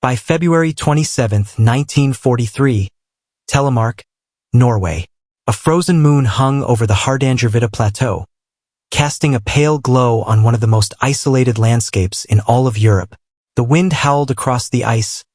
By February 27, 1943, Telemark, Norway. A frozen moon hung over the Hardangervidda Plateau, casting a pale glow on one of the most isolated landscapes in all of Europe. The wind howled across the ice,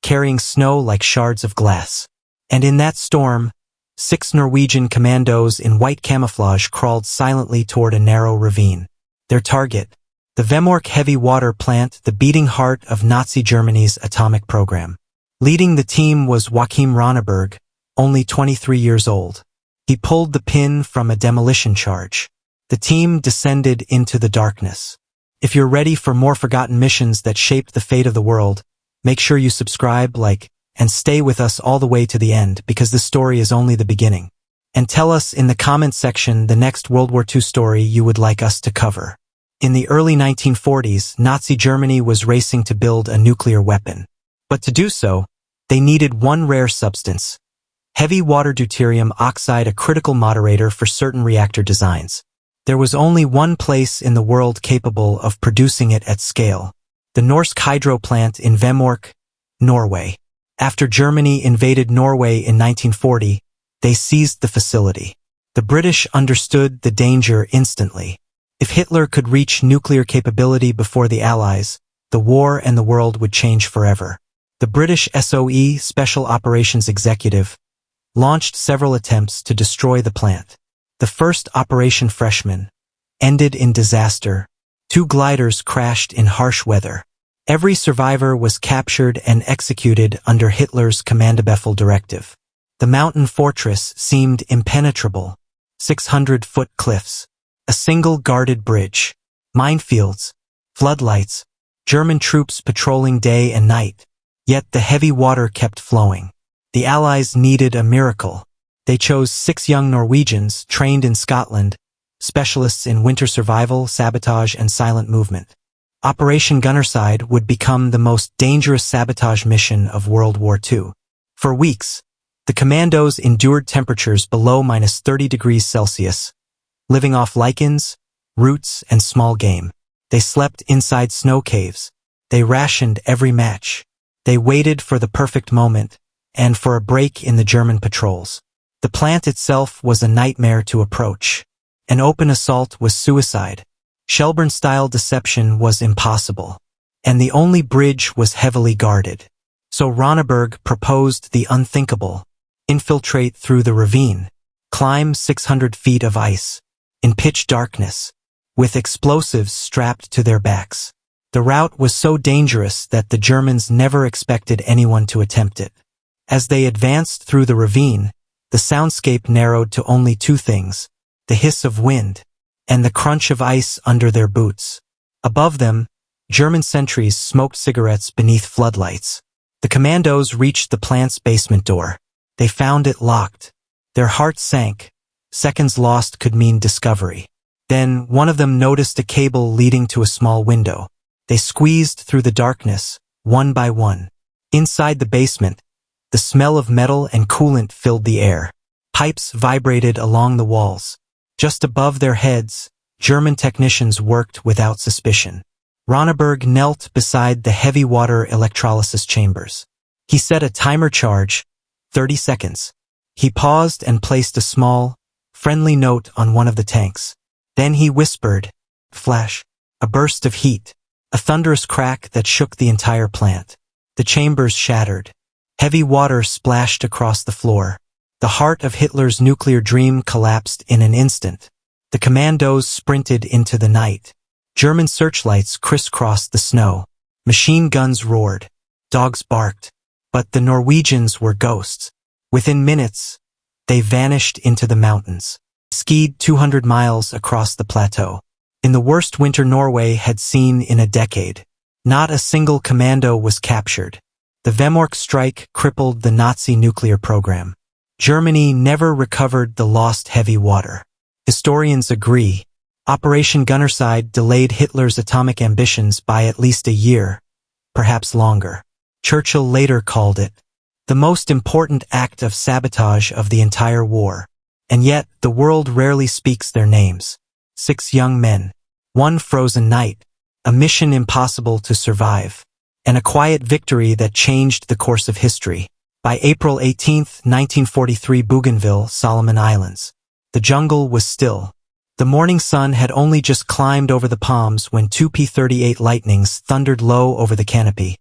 carrying snow like shards of glass. And in that storm, 6 Norwegian commandos in white camouflage crawled silently toward a narrow ravine. Their target, the Vemork heavy water plant, the beating heart of Nazi Germany's atomic program. Leading the team was Joachim Ronneberg, only 23 years old. He pulled the pin from a demolition charge. The team descended into the darkness. If you're ready for more forgotten missions that shaped the fate of the world, make sure you subscribe, like, and stay with us all the way to the end, because this story is only the beginning. And tell us in the comments section the next World War II story you would like us to cover. In the early 1940s, Nazi Germany was racing to build a nuclear weapon. But to do so, they needed one rare substance: heavy water deuterium oxide, a critical moderator for certain reactor designs. There was only one place in the world capable of producing it at scale: the Norsk hydro plant in Vemork, Norway. After Germany invaded Norway in 1940, they seized the facility. The British understood the danger instantly. If Hitler could reach nuclear capability before the Allies, the war and the world would change forever. The British SOE, Special Operations Executive, launched several attempts to destroy the plant. The first, Operation Freshman, ended in disaster. 2 gliders crashed in harsh weather. Every survivor was captured and executed under Hitler's Kommandobefehl directive. The mountain fortress seemed impenetrable. 600-foot cliffs, a single guarded bridge, minefields, floodlights, German troops patrolling day and night. Yet the heavy water kept flowing. The Allies needed a miracle. They chose 6 young Norwegians trained in Scotland, specialists in winter survival, sabotage, and silent movement. Operation Gunnerside would become the most dangerous sabotage mission of World War II. For weeks, the commandos endured temperatures below -30 degrees Celsius, living off lichens, roots, and small game. They slept inside snow caves. They rationed every match. They waited for the perfect moment, and for a break in the German patrols. The plant itself was a nightmare to approach. An open assault was suicide. Shelburne-style deception was impossible. And the only bridge was heavily guarded. So Ronneberg proposed the unthinkable: infiltrate through the ravine, climb 600 feet of ice, in pitch darkness, with explosives strapped to their backs. The route was so dangerous that the Germans never expected anyone to attempt it. As they advanced through the ravine, the soundscape narrowed to only 2 things: the hiss of wind and the crunch of ice under their boots. Above them, German sentries smoked cigarettes beneath floodlights. The commandos reached the plant's basement door. They found it locked. Their hearts sank. Seconds lost could mean discovery. Then one of them noticed a cable leading to a small window. They squeezed through the darkness, one by one. Inside the basement, the smell of metal and coolant filled the air. Pipes vibrated along the walls. Just above their heads, German technicians worked without suspicion. Ronneberg knelt beside the heavy water electrolysis chambers. He set a timer charge, 30 seconds. He paused and placed a small, friendly note on one of the tanks. Then he whispered, flash, a burst of heat, a thunderous crack that shook the entire plant. The chambers shattered. Heavy water splashed across the floor. The heart of Hitler's nuclear dream collapsed in an instant. The commandos sprinted into the night. German searchlights crisscrossed the snow. Machine guns roared. Dogs barked. But the Norwegians were ghosts. Within minutes, they vanished into the mountains, skied 200 miles across the plateau. In the worst winter Norway had seen in a decade, not a single commando was captured. The Vemork strike crippled the Nazi nuclear program. Germany never recovered the lost heavy water. Historians agree. Operation Gunnerside delayed Hitler's atomic ambitions by at least a year, perhaps longer. Churchill later called it the most important act of sabotage of the entire war. And yet, the world rarely speaks their names. 6 young men, 1 frozen night, a mission impossible to survive. and a quiet victory that changed the course of history. By April 18, 1943, Bougainville, Solomon Islands. The jungle was still. The morning sun had only just climbed over the palms when two P-38 Lightnings thundered low over the canopy,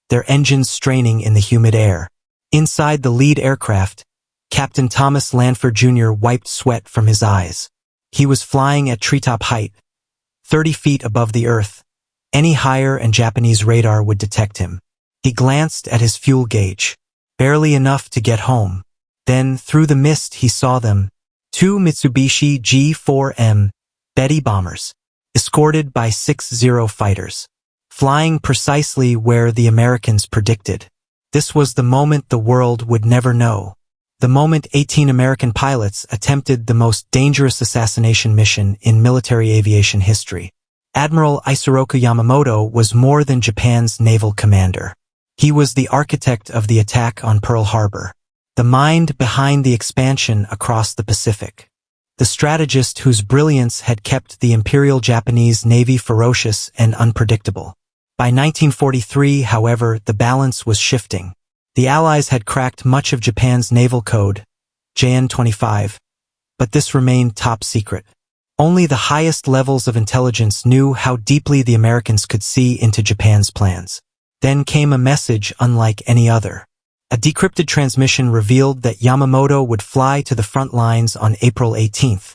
their engines straining in the humid air. Inside the lead aircraft, Captain Thomas Lanford Jr. wiped sweat from his eyes. He was flying at treetop height, 30 feet above the earth. Any higher and Japanese radar would detect him. He glanced at his fuel gauge. Barely enough to get home. Then, through the mist, he saw them. Two Mitsubishi G4M Betty bombers, escorted by 60 fighters, flying precisely where the Americans predicted. This was the moment the world would never know. The moment 18 American pilots attempted the most dangerous assassination mission in military aviation history. Admiral Isoroku Yamamoto was more than Japan's naval commander. He was the architect of the attack on Pearl Harbor, the mind behind the expansion across the Pacific, the strategist whose brilliance had kept the Imperial Japanese Navy ferocious and unpredictable. By 1943, however, the balance was shifting. The Allies had cracked much of Japan's naval code, JN-25, but this remained top secret. Only the highest levels of intelligence knew how deeply the Americans could see into Japan's plans. Then came a message unlike any other. A decrypted transmission revealed that Yamamoto would fly to the front lines on April 18th,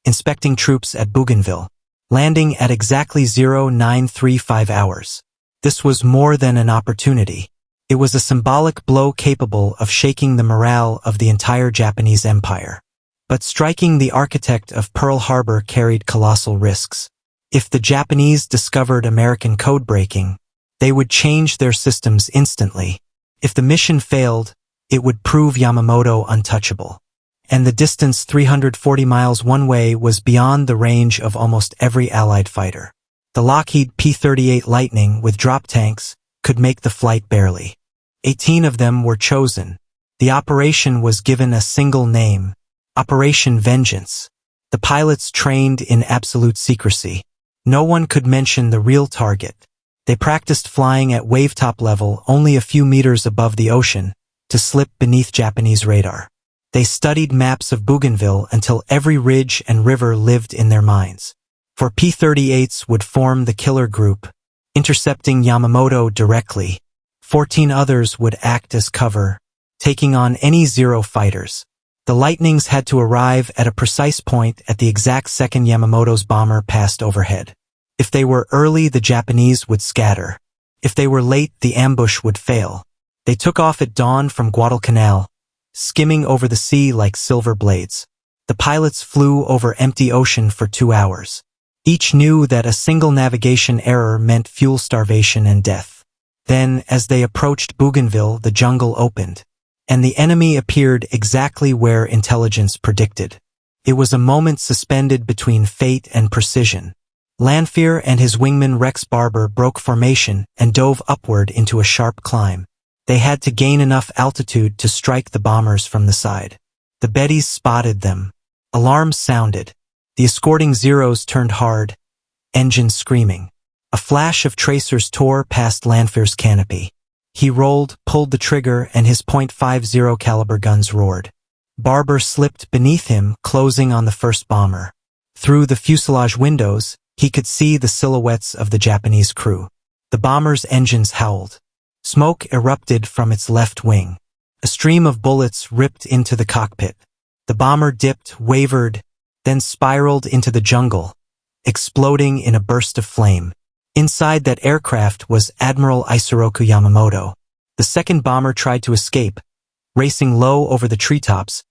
inspecting troops at Bougainville, landing at exactly 0935 hours. This was more than an opportunity. It was a symbolic blow capable of shaking the morale of the entire Japanese empire. But striking the architect of Pearl Harbor carried colossal risks. If the Japanese discovered American code breaking, they would change their systems instantly. If the mission failed, it would prove Yamamoto untouchable. And the distance 340 miles one way was beyond the range of almost every Allied fighter. The Lockheed P-38 Lightning with drop tanks could make the flight barely. 18 of them were chosen. The operation was given a single name, Operation Vengeance. The pilots trained in absolute secrecy. No one could mention the real target. They practiced flying at wavetop level only a few meters above the ocean to slip beneath Japanese radar. They studied maps of Bougainville until every ridge and river lived in their minds. For P-38s would form the killer group, intercepting Yamamoto directly. 14 others would act as cover, taking on any Zero fighters. The Lightnings had to arrive at a precise point at the exact second Yamamoto's bomber passed overhead. If they were early, the Japanese would scatter. If they were late, the ambush would fail. They took off at dawn from Guadalcanal, skimming over the sea like silver blades. The pilots flew over empty ocean for 2 hours. Each knew that a single navigation error meant fuel starvation and death. Then, as they approached Bougainville, the jungle opened, and the enemy appeared exactly where intelligence predicted. It was a moment suspended between fate and precision. Lanfear and his wingman Rex Barber broke formation and dove upward into a sharp climb. They had to gain enough altitude to strike the bombers from the side. The Bettys spotted them. Alarms sounded. The escorting Zeros turned hard, engines screaming. A flash of tracers tore past Lanfear's canopy. He rolled, pulled the trigger, and his .50 caliber guns roared. Barber slipped beneath him, closing on the first bomber. Through the fuselage windows, he could see the silhouettes of the Japanese crew. The bomber's engines howled. Smoke erupted from its left wing. A stream of bullets ripped into the cockpit. The bomber dipped, wavered, then spiraled into the jungle, exploding in a burst of flame. Inside that aircraft was Admiral Isoroku Yamamoto. The second bomber tried to escape, racing low over the treetops,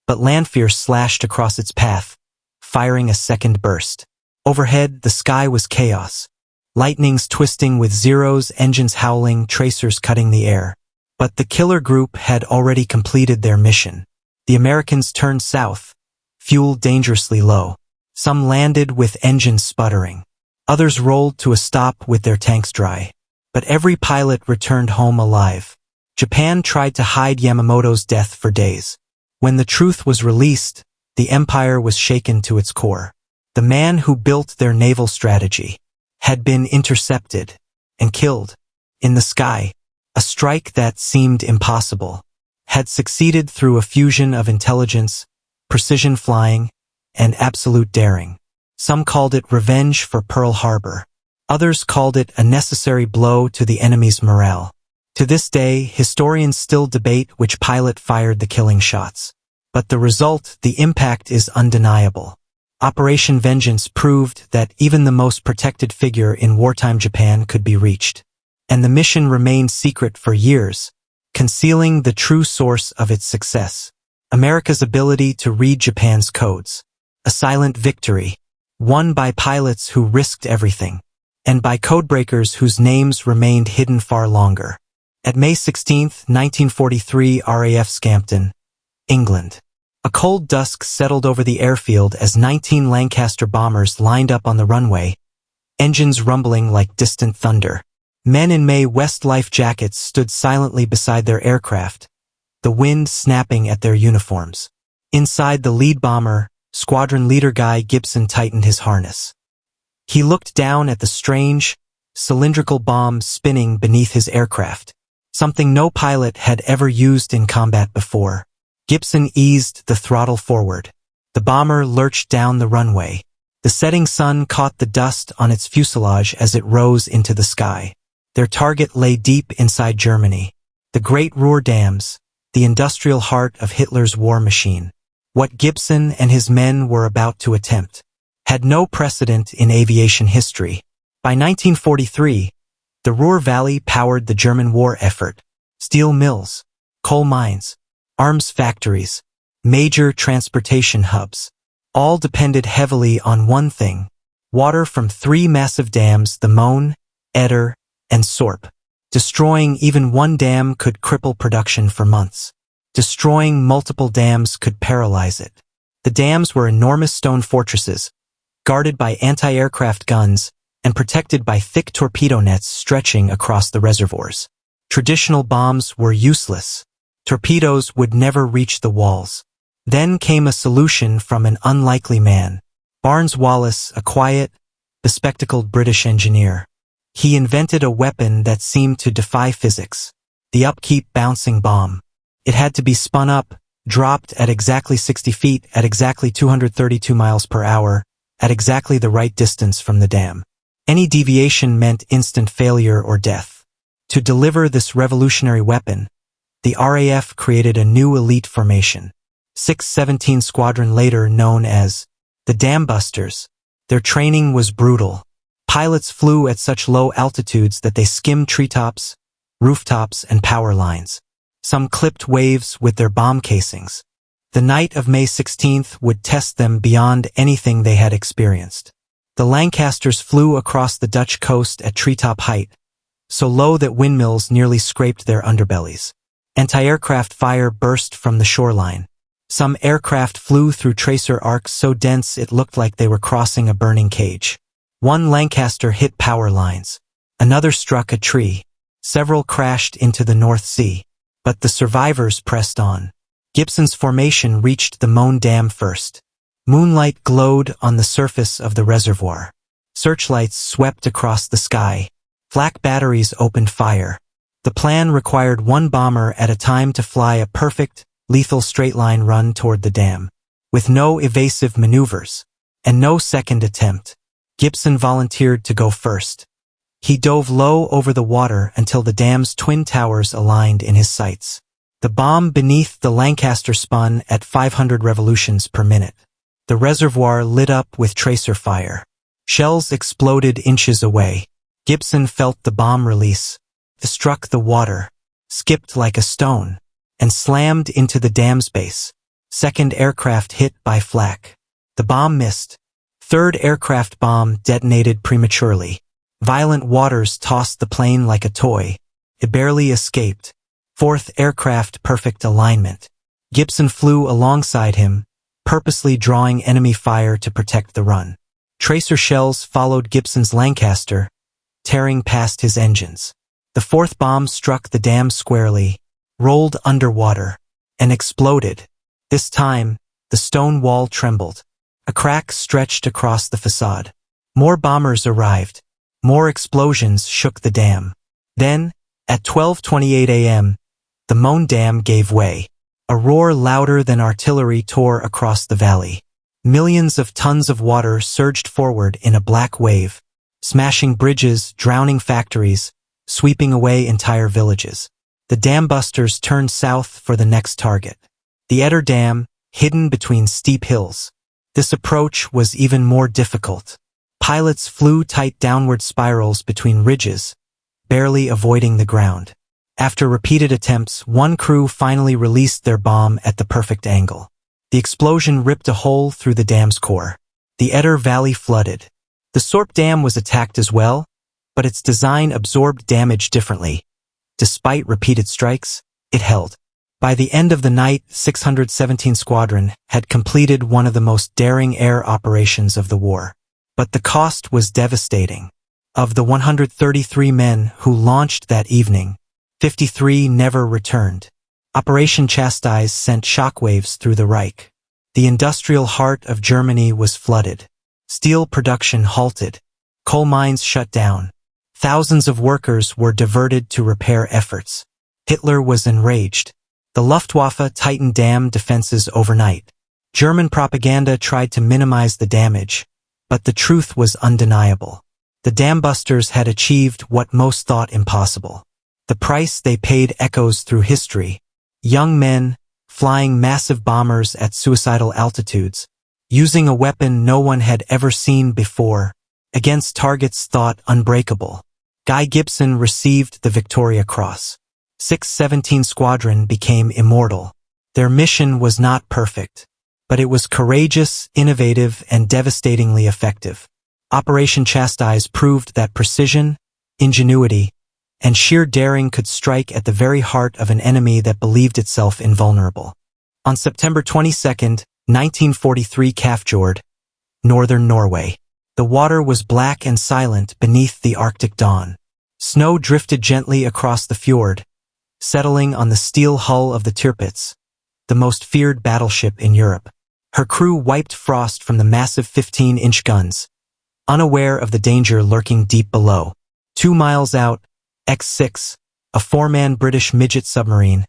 but Lanfear slashed across its path, firing a second burst. Overhead, the sky was chaos. Lightnings twisting with Zeros, engines howling, tracers cutting the air. But the killer group had already completed their mission. The Americans turned south, fuel dangerously low. Some landed with engines sputtering. Others rolled to a stop with their tanks dry. But every pilot returned home alive. Japan tried to hide Yamamoto's death for days. When the truth was released, the empire was shaken to its core. The man who built their naval strategy had been intercepted and killed. In the sky, a strike that seemed impossible had succeeded through a fusion of intelligence, precision flying, and absolute daring. Some called it revenge for Pearl Harbor. Others called it a necessary blow to the enemy's morale. To this day, historians still debate which pilot fired the killing shots. But the result, the impact, is undeniable. Operation Vengeance proved that even the most protected figure in wartime Japan could be reached. And the mission remained secret for years, concealing the true source of its success. America's ability to read Japan's codes. A silent victory, won by pilots who risked everything, and by codebreakers whose names remained hidden far longer. At May 16, 1943, RAF Scampton, England. A cold dusk settled over the airfield as 19 Lancaster bombers lined up on the runway, engines rumbling like distant thunder. Men in Mae West life jackets stood silently beside their aircraft, the wind snapping at their uniforms. Inside the lead bomber, squadron leader Guy Gibson tightened his harness. He looked down at the strange, cylindrical bomb spinning beneath his aircraft, something no pilot had ever used in combat before. Gibson eased the throttle forward. The bomber lurched down the runway. The setting sun caught the dust on its fuselage as it rose into the sky. Their target lay deep inside Germany. The Great Ruhr Dams, the industrial heart of Hitler's war machine. What Gibson and his men were about to attempt had no precedent in aviation history. By 1943, the Ruhr Valley powered the German war effort. Steel mills, coal mines, arms factories, major transportation hubs, all depended heavily on one thing: water from three massive dams, the Möhne, Eder, and Sorp. Destroying even one dam could cripple production for months. Destroying multiple dams could paralyze it. The dams were enormous stone fortresses, guarded by anti-aircraft guns and protected by thick torpedo nets stretching across the reservoirs. Traditional bombs were useless. Torpedoes would never reach the walls. Then came a solution from an unlikely man. Barnes Wallis, a quiet, bespectacled British engineer. He invented a weapon that seemed to defy physics. The upkeep bouncing bomb. It had to be spun up, dropped at exactly 60 feet, at exactly 232 miles per hour, at exactly the right distance from the dam. Any deviation meant instant failure or death. To deliver this revolutionary weapon, the RAF created a new elite formation. 617 Squadron, later known as the Dambusters. Their training was brutal. Pilots flew at such low altitudes that they skimmed treetops, rooftops, and power lines. Some clipped waves with their bomb casings. The night of May 16th would test them beyond anything they had experienced. The Lancasters flew across the Dutch coast at treetop height, so low that windmills nearly scraped their underbellies. Anti-aircraft fire burst from the shoreline. Some aircraft flew through tracer arcs so dense it looked like they were crossing a burning cage. One Lancaster hit power lines. Another struck a tree. Several crashed into the North Sea. But the survivors pressed on. Gibson's formation reached the Möhne Dam first. Moonlight glowed on the surface of the reservoir. Searchlights swept across the sky. Flak batteries opened fire. The plan required one bomber at a time to fly a perfect, lethal straight-line run toward the dam, with no evasive maneuvers, and no second attempt. Gibson volunteered to go first. He dove low over the water until the dam's twin towers aligned in his sights. The bomb beneath the Lancaster spun at 500 revolutions per minute. The reservoir lit up with tracer fire. Shells exploded inches away. Gibson felt the bomb release. It struck the water, skipped like a stone, and slammed into the dam's base. Second aircraft hit by flak. The bomb missed. Third aircraft bomb detonated prematurely. Violent waters tossed the plane like a toy. It barely escaped. Fourth aircraft, perfect alignment. Gibson flew alongside him, purposely drawing enemy fire to protect the run. Tracer shells followed Gibson's Lancaster, tearing past his engines. The fourth bomb struck the dam squarely, rolled underwater, and exploded. This time, the stone wall trembled. A crack stretched across the facade. More bombers arrived. More explosions shook the dam. Then, at 12:28 a.m., the Moan Dam gave way. A roar louder than artillery tore across the valley. Millions of tons of water surged forward in a black wave, smashing bridges, drowning factories, sweeping away entire villages. The Dambusters turned south for the next target. The Eder Dam, hidden between steep hills. This approach was even more difficult. Pilots flew tight downward spirals between ridges, barely avoiding the ground. After repeated attempts, one crew finally released their bomb at the perfect angle. The explosion ripped a hole through the dam's core. The Eder Valley flooded. The Sorp Dam was attacked as well, but its design absorbed damage differently. Despite repeated strikes, it held. By the end of the night, 617 Squadron had completed one of the most daring air operations of the war. But the cost was devastating. Of the 133 men who launched that evening, 53 never returned. Operation Chastise sent shockwaves through the Reich. The industrial heart of Germany was flooded. Steel production halted. Coal mines shut down. Thousands of workers were diverted to repair efforts. Hitler was enraged. The Luftwaffe tightened dam defenses overnight. German propaganda tried to minimize the damage, but the truth was undeniable. The Dambusters had achieved what most thought impossible. The price they paid echoes through history. Young men, flying massive bombers at suicidal altitudes, using a weapon no one had ever seen before, against targets thought unbreakable. Guy Gibson received the Victoria Cross. 617 Squadron became immortal. Their mission was not perfect, but it was courageous, innovative, and devastatingly effective. Operation Chastise proved that precision, ingenuity, and sheer daring could strike at the very heart of an enemy that believed itself invulnerable. On September 22, 1943, Kafjord, northern Norway. The water was black and silent beneath the Arctic dawn. Snow drifted gently across the fjord, settling on the steel hull of the Tirpitz, the most feared battleship in Europe. Her crew wiped frost from the massive 15-inch guns, unaware of the danger lurking deep below. 2 miles out, X6, a 4-man British midget submarine,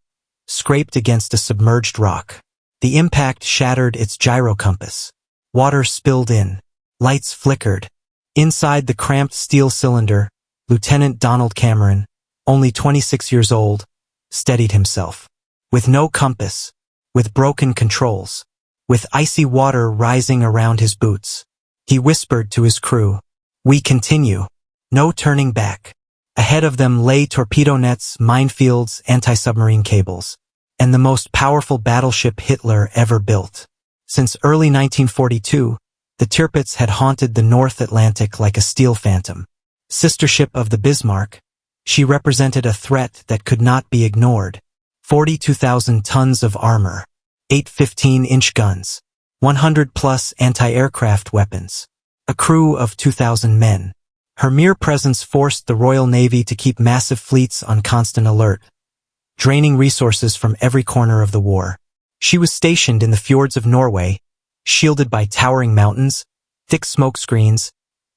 scraped against a submerged rock. The impact shattered its gyro compass. Water spilled in. Lights flickered. Inside the cramped steel cylinder, Lieutenant Donald Cameron, only 26 years old, steadied himself. With no compass, with broken controls, with icy water rising around his boots, he whispered to his crew, "We continue. No turning back." Ahead of them lay torpedo nets, minefields, anti-submarine cables, and the most powerful battleship Hitler ever built. Since early 1942, the Tirpitz had haunted the North Atlantic like a steel phantom. Sister ship of the Bismarck, she represented a threat that could not be ignored. 42,000 tons of armor, 8 15-inch guns, 100-plus anti-aircraft weapons, a crew of 2,000 men. Her mere presence forced the Royal Navy to keep massive fleets on constant alert, draining resources from every corner of the war. She was stationed in the fjords of Norway, shielded by towering mountains, thick smoke screens,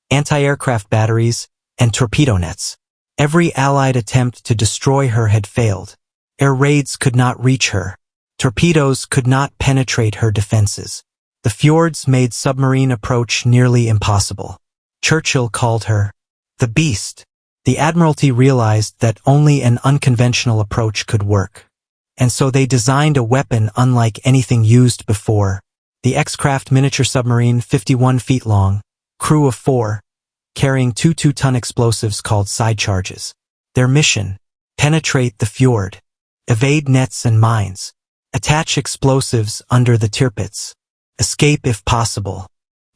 anti-aircraft batteries, and torpedo nets. Every Allied attempt to destroy her had failed. Air raids could not reach her. Torpedoes could not penetrate her defenses. The fjords made submarine approach nearly impossible. Churchill called her the Beast. The Admiralty realized that only an unconventional approach could work. And so they designed a weapon unlike anything used before. The X-Craft miniature submarine, 51 feet long, crew of 4, carrying 2 2-ton explosives called side charges. Their mission: penetrate the fjord, evade nets and mines, attach explosives under the Tirpitz, escape if possible.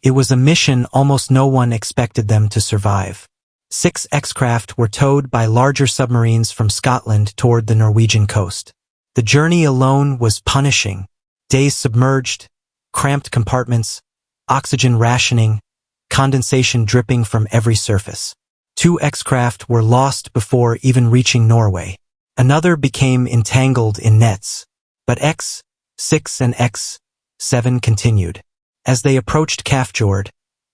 It was a mission almost no one expected them to survive. 6 X-Craft were towed by larger submarines from Scotland toward the Norwegian coast. The journey alone was punishing. Days submerged, cramped compartments, oxygen rationing, condensation dripping from every surface. 2 X-Craft were lost before even reaching Norway. Another became entangled in nets. But X6 and X7 continued. As they approached Kafjord,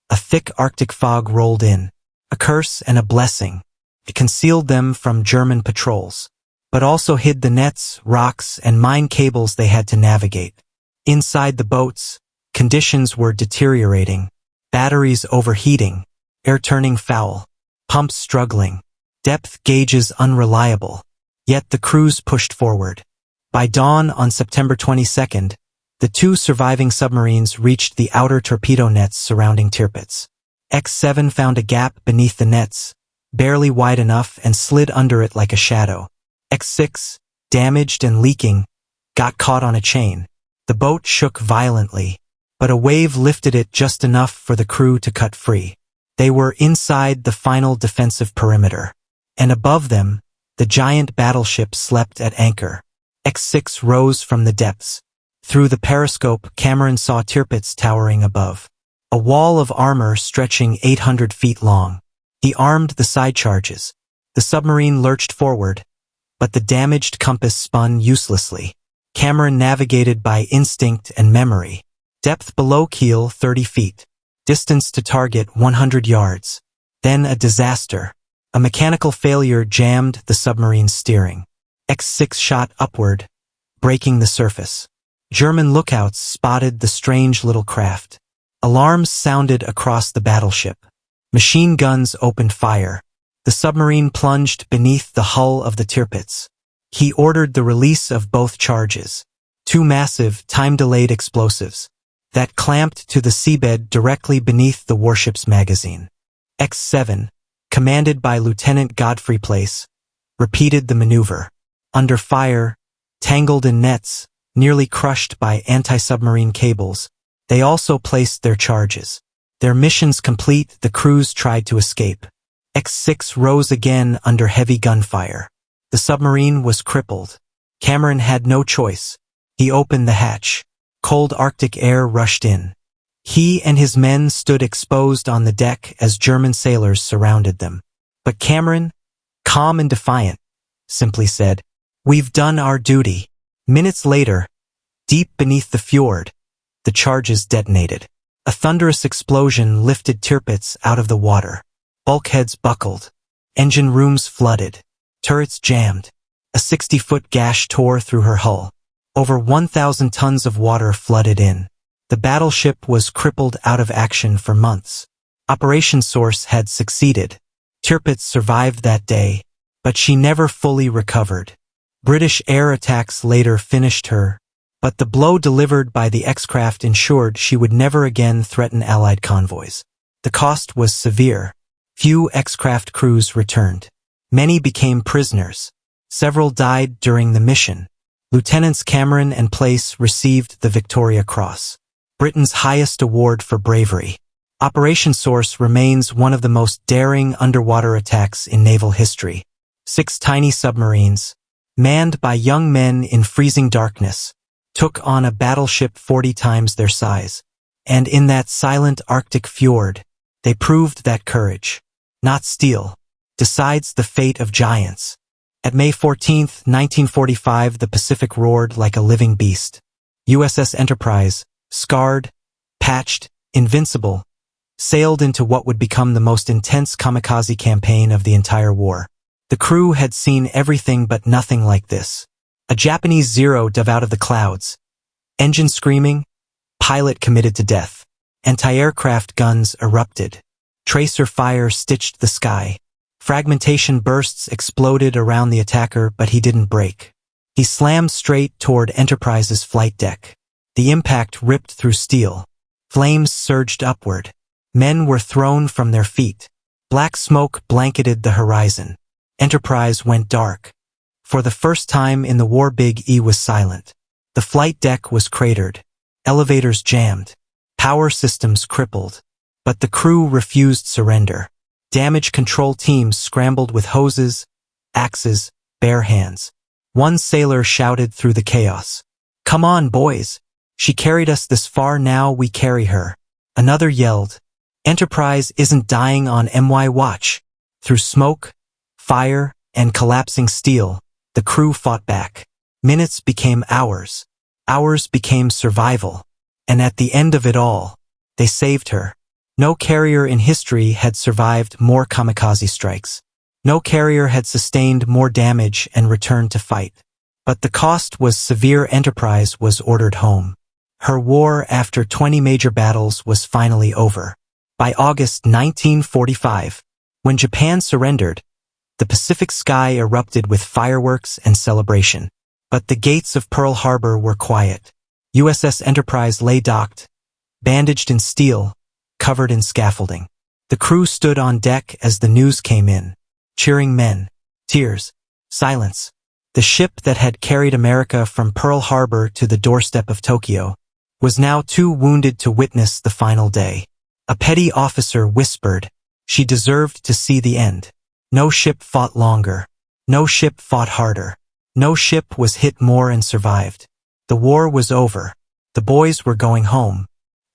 a thick Arctic fog rolled in. A curse and a blessing. It concealed them from German patrols, but also hid the nets, rocks, and mine cables they had to navigate. Inside the boats, conditions were deteriorating. Batteries overheating, air turning foul, pumps struggling, depth gauges unreliable. Yet the crews pushed forward. By dawn on September 22nd, the two surviving submarines reached the outer torpedo nets surrounding Tirpitz. X-7 found a gap beneath the nets, barely wide enough, and slid under it like a shadow. X-6, damaged and leaking, got caught on a chain. The boat shook violently, but a wave lifted it just enough for the crew to cut free. They were inside the final defensive perimeter, and above them, the giant battleship slept at anchor. X-6 rose from the depths. Through the periscope, Cameron saw Tirpitz towering above. A wall of armor stretching 800 feet long. He armed the side charges. The submarine lurched forward, but the damaged compass spun uselessly. Cameron navigated by instinct and memory. Depth below keel 30 feet. Distance to target 100 yards. Then a disaster. A mechanical failure jammed the submarine's steering. X-6 shot upward, breaking the surface. German lookouts spotted the strange little craft. Alarms sounded across the battleship. Machine guns opened fire. The submarine plunged beneath the hull of the Tirpitz. He ordered the release of both charges, two massive, time-delayed explosives that clamped to the seabed directly beneath the warship's magazine. X-7, commanded by Lieutenant Godfrey Place, repeated the maneuver. Under fire, tangled in nets, nearly crushed by anti-submarine cables, they also placed their charges. Their missions complete, the crews tried to escape. X-6 rose again under heavy gunfire. The submarine was crippled. Cameron had no choice. He opened the hatch. Cold Arctic air rushed in. He and his men stood exposed on the deck as German sailors surrounded them. But Cameron, calm and defiant, simply said, "We've done our duty." Minutes later, deep beneath the fjord, the charges detonated. A thunderous explosion lifted Tirpitz out of the water. Bulkheads buckled. Engine rooms flooded. Turrets jammed. A 60-foot gash tore through her hull. Over 1,000 tons of water flooded in. The battleship was crippled out of action for months. Operation Source had succeeded. Tirpitz survived that day, but she never fully recovered. British air attacks later finished her, but the blow delivered by the X-craft ensured she would never again threaten Allied convoys. The cost was severe. Few X-craft crews returned. Many became prisoners. Several died during the mission. Lieutenants Cameron and Place received the Victoria Cross, Britain's highest award for bravery. Operation Source remains one of the most daring underwater attacks in naval history. 6 tiny submarines, manned by young men in freezing darkness, took on a battleship 40 times their size. And in that silent Arctic fjord, they proved that courage, not steel, decides the fate of giants. At May 14, 1945, the Pacific roared like a living beast. USS Enterprise, scarred, patched, invincible, sailed into what would become the most intense kamikaze campaign of the entire war. The crew had seen everything but nothing like this. A Japanese Zero dove out of the clouds. Engine screaming, pilot committed to death. Anti-aircraft guns erupted. Tracer fire stitched the sky. Fragmentation bursts exploded around the attacker, but he didn't break. He slammed straight toward Enterprise's flight deck. The impact ripped through steel. Flames surged upward. Men were thrown from their feet. Black smoke blanketed the horizon. Enterprise went dark. For the first time in the war, Big E was silent. The flight deck was cratered. Elevators jammed. Power systems crippled. But the crew refused surrender. Damage control teams scrambled with hoses, axes, bare hands. One sailor shouted through the chaos, "Come on, boys! She carried us this far, now we carry her." Another yelled, "Enterprise isn't dying on MY watch." Through smoke, fire, and collapsing steel, the crew fought back. Minutes became hours. Hours became survival. And at the end of it all, they saved her. No carrier in history had survived more kamikaze strikes. No carrier had sustained more damage and returned to fight. But the cost was severe. Enterprise was ordered home. Her war after 20 major battles was finally over. By August 1945, when Japan surrendered, the Pacific sky erupted with fireworks and celebration. But the gates of Pearl Harbor were quiet. USS Enterprise lay docked, bandaged in steel, covered in scaffolding. The crew stood on deck as the news came in. Cheering men, tears, silence. The ship that had carried America from Pearl Harbor to the doorstep of Tokyo was now too wounded to witness the final day. A petty officer whispered, she deserved to see the end. No ship fought longer. No ship fought harder. No ship was hit more and survived. The war was over. The boys were going home.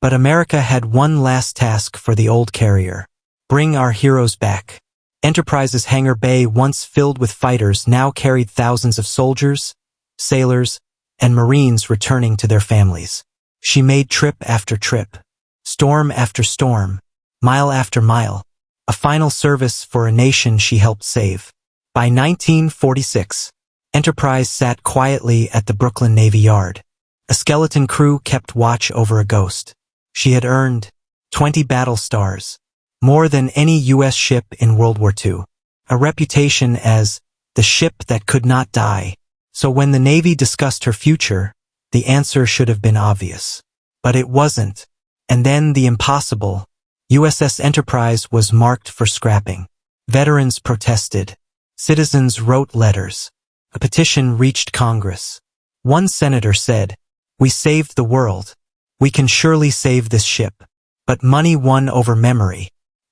But America had one last task for the old carrier. Bring our heroes back. Enterprise's hangar bay, once filled with fighters, now carried thousands of soldiers, sailors, and Marines returning to their families. She made trip after trip, storm after storm, mile after mile, a final service for a nation she helped save. By 1946, Enterprise sat quietly at the Brooklyn Navy Yard. A skeleton crew kept watch over a ghost. She had earned 20 battle stars, more than any U.S. ship in World War II, a reputation as the ship that could not die. So when the Navy discussed her future, the answer should have been obvious. But it wasn't. And then the impossible. USS Enterprise was marked for scrapping. Veterans protested. Citizens wrote letters. A petition reached Congress. One senator said, "We saved the world. We can surely save this ship." But money won over memory.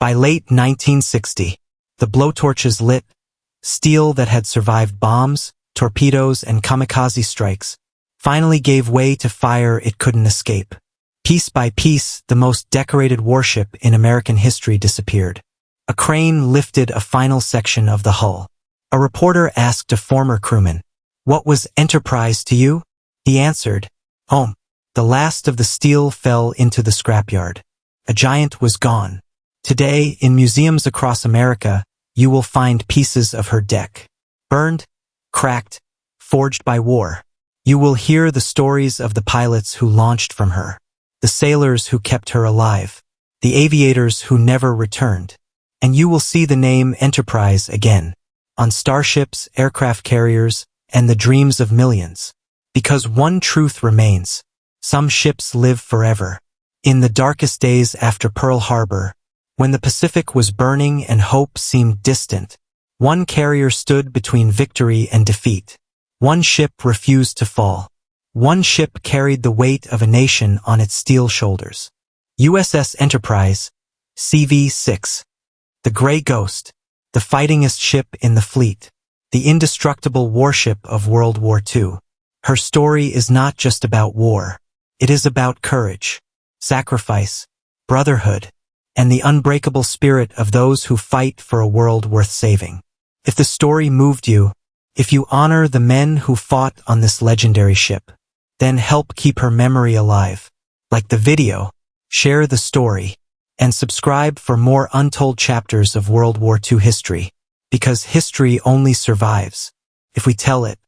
By late 1960, the blowtorches lit. Steel that had survived bombs, torpedoes, and kamikaze strikes finally gave way to fire it couldn't escape. Piece by piece, the most decorated warship in American history disappeared. A crane lifted a final section of the hull. A reporter asked a former crewman, "What was Enterprise to you?" He answered, "Home." The last of the steel fell into the scrapyard. A giant was gone. Today, in museums across America, you will find pieces of her deck. Burned, cracked, forged by war. You will hear the stories of the pilots who launched from her, the sailors who kept her alive, the aviators who never returned. And you will see the name Enterprise again, on starships, aircraft carriers, and the dreams of millions. Because one truth remains. Some ships live forever. In the darkest days after Pearl Harbor, when the Pacific was burning and hope seemed distant, one carrier stood between victory and defeat. One ship refused to fall. One ship carried the weight of a nation on its steel shoulders. USS Enterprise, CV-6. The Gray Ghost, the fightingest ship in the fleet, the indestructible warship of World War II. Her story is not just about war. It is about courage, sacrifice, brotherhood, and the unbreakable spirit of those who fight for a world worth saving. If the story moved you, if you honor the men who fought on this legendary ship, then help keep her memory alive. Like the video, share the story, and subscribe for more untold chapters of World War II history, because history only survives if we tell it.